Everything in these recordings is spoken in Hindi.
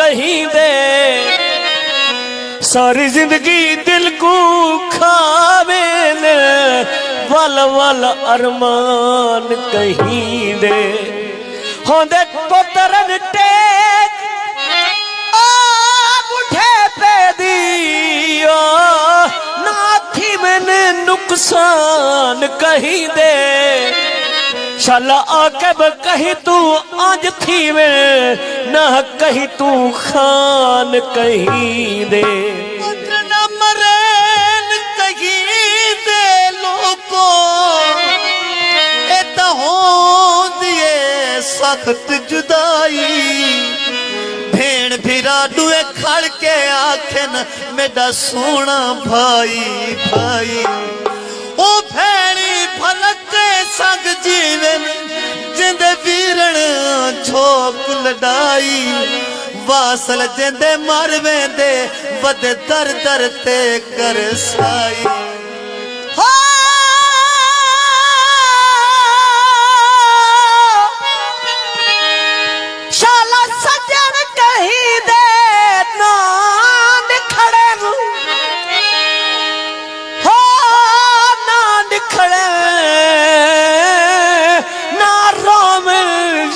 कहीं दे, सारी जिंदगी दिल को खावे ने, वल वल अरमान कहीं दे। होंदे पुत्रन टेक उठे पे दियो, ना थी मैंने नुकसान कहीं दे। शाला आकब कहीं तू आज थी में, ना कहीं तू खान कहीं दे। पुत्र न मरेन कहीं दे लोको, ए तो हो दिए सख्त जुदाई। भेड़ भिरा दुए खड़ के आखन मेरा सोना भाई भाई। ओ भेड़ी फलक संग जीवन जिंदे वीरण झोक लड़ाई। वासल जिंदे मर वेंदे वद दर दर ते कर साई। शाला सजन कहीं दे ना निखड़े, हो ना निखड़े ना रोम।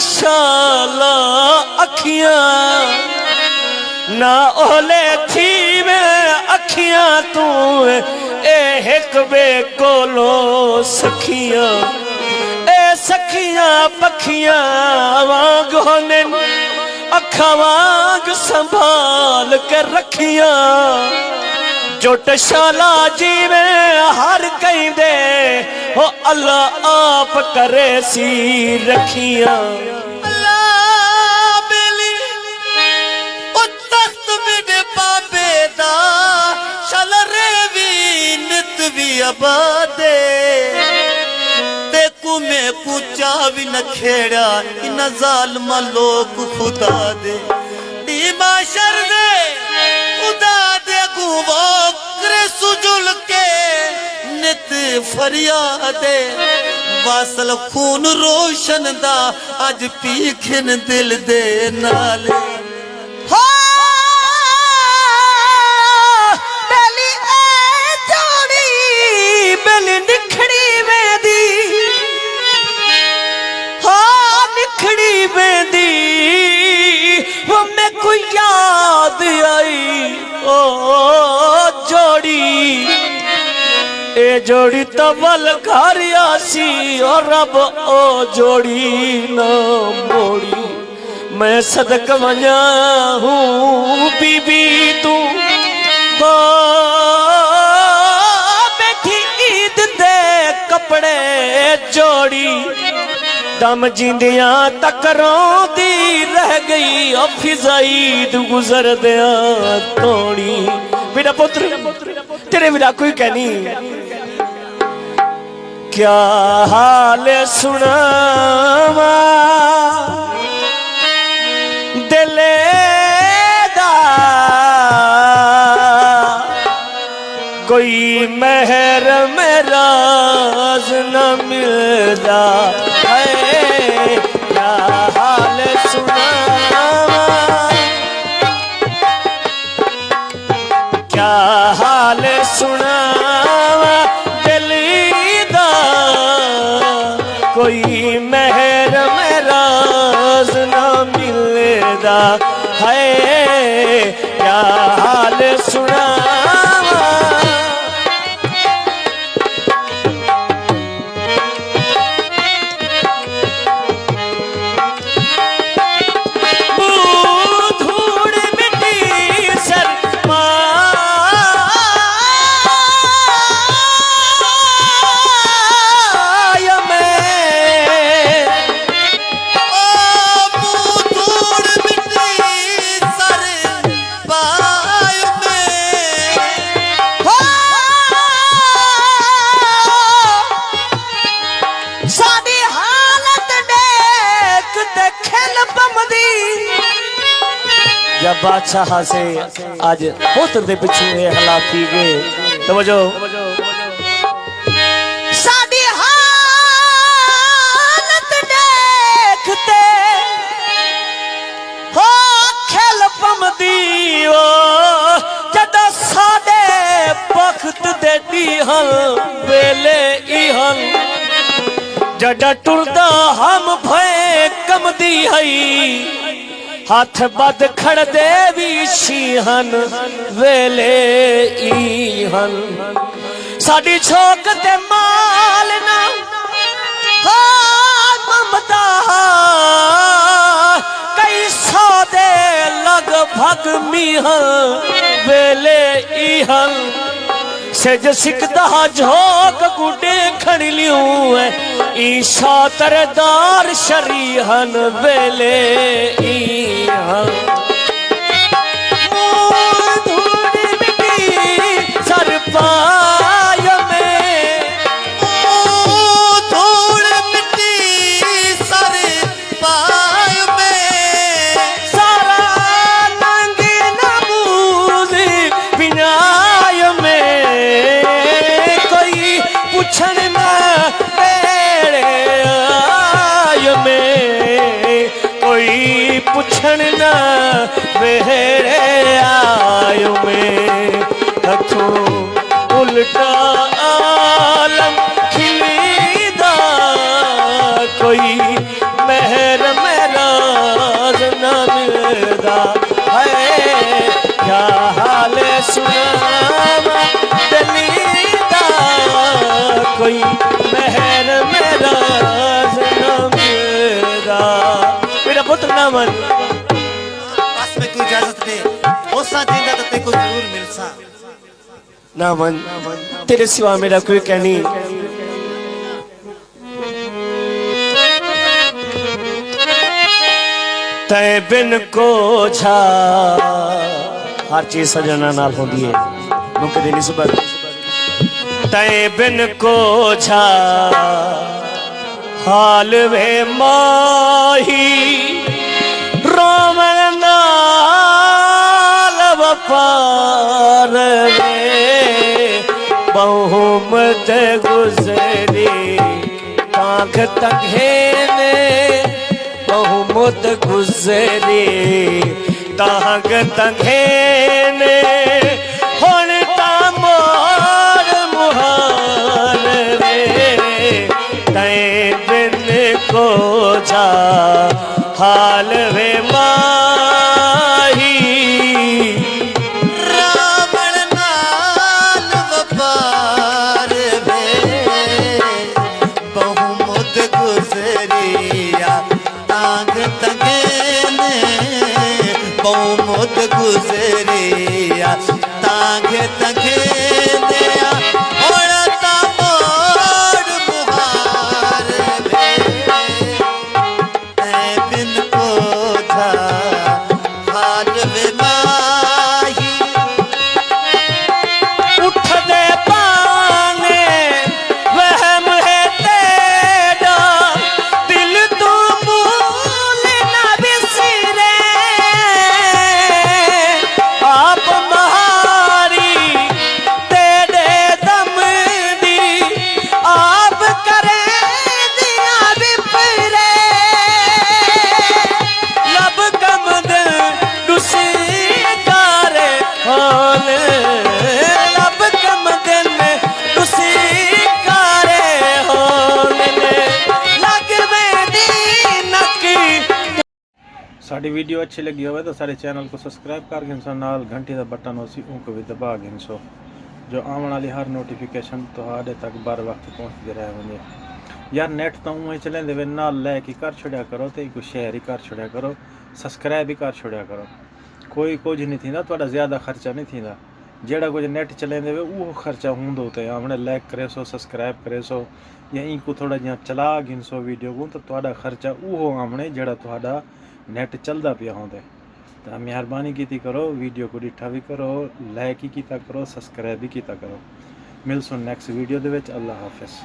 शाला अखियां ना ओले थी में अखियां तू, ए हिक बे कोलो सखियां। ए सखियां पखियां वांग होने, अखा वांग संभाल के रखियां। जुट शाला जीवे हर कहीं दे, हो अल्लाह आप करे सी रखियां। अल्लाह बेली ओ तख्त मेरे बाबे दा, शाल रेवी नित भी आबादे। देखू मैं कुचा भी न खेड़ा इन जालमा लोग खुदा दे। नीमा शर दे खुदा दे गुवो करे सुजुल के नित फरियादे। वासल खून रोशन दा अज पीखन दिल दे नाले। बेली ए जोड़ी बेली निखड़ी वेंदी, हाँ निखड़ी वेंदी। वो मैं को याद आई ओ जोड़ी, ए जोड़ी तबल घर आसी और रब ओ जोड़ी ना मोड़ी। मैं सदक वजा हूँ बीबी तू बैठी ईद दे कपड़े जोड़ी। दम जिंदियां तक रोंदी रह गई, फिजाईद गुजर दिया तोड़ी। मेरा पुत्र तेरे बिना कोई कहनी, क्या हाल सुनावा दिले दा। कोई महर मेरा न मिलदा है, क्या हाल सुनावा, क्या हाल सुनावा दिली दा। कोई महर मेरा न मिलदा है, क्या हाल सुनावा। जब बादशाह से आज पुत्र दे पिछू ये हालात की गए, तवज्जो साडी हालत देखते हो खेल पम हल वेले ई हल जड़ा टुरदा हम भय कम दी हई हाथ बद खड़ दे भी शीहन वेले ई हल साडी छोक ते माल ना ममता कई सौ दे लगभग मीहल वेले ई हल सेज सिकदा झोक गुडे खड़ी लियूं है ईशा तरदार शरीहन वेले ई हल धूड़ मिटी सर पाय में धूड़ मिट्टी सर पाय में सारा नंगी नबूज बिनाय में कोई पूछन ना तेरे आय में कोई पूछन ना मेरे आय में हथों उल्टा आलम खिलीदा कोई मेहर मेराज न मिलदा है क्या हाल सुनावा दलीदा कोई मेहर मेराज न मिलदा मेरा पुत्र ना मन बस में कोई इजाजत दे ओसा जिंदा तो तेको जरूर मिलसा ना मन तेरे सिवा मेरा कोई कहनी तै बिन को झा हर चीज सजना नाल होंदी है मुकदी नहीं सुबह तै बिन को झा हाल वे माही रोमन नाल वपार वे बहुमत गुजरी आँख तघेने बहुमत गुजरी तांग तघेने हुण ता मोर मुहाल रे तैं बिन को जा हाल वे माही रावण नाल वपार वे बहुमुत गुजरिया तांग तंगेने बहुमुत गुजरिया तांग तंगेने ओढ़ता मोर मुहार वे ऐ बिन को था हाल वे माही उठ दे पाने वहम है तेरा दिल तू भूल ना बिसरे आप महारी तेरे दम दी आप करे दिया विपरे लब कम दे दुसी कारे हाल लब कम दिन दुसी कारे हाल लग में दीनकी साड़ी वीडियो अच्छी लगी हो तो सारे चैनल को सब्सक्राइब कर गिनसो नाल घंटी का बटन होसी उनको भी दबा गिनसो जो आने वाली हर नोटिफिकेशन तुहाडे तक बर वक्त पहुँचते रहे वञे यार नेट तो उं चलेंदे वे नाल लाइक ही कर छड़िया करो तो कुछ शेयर ही कर छड़िया करो सब्सक्राइब ही कर छड़िया करो कोई कुछ नहीं थींदा तुहाडा ज़्यादा खर्चा नहीं थींदा जेड़ा कुछ नेट चलेंदे वे वो खर्चा होंदो ते हमने लाइक करे सो सब्सक्राइब करे सो या ई को थोड़ा जिहा चला गिनसो वीडियो को तो तुहाडा खर्चा वो हमने जेड़ा तुहाडा नेट चलदा पिया होंदे तो मेहरबानी की करो वीडियो को डिठा भी करो लाइक ही कीता करो सब्सक्राइब भी कीता करो मिलसो नेक्स्ट वीडियो दे विच अल्लाह हाफिज़।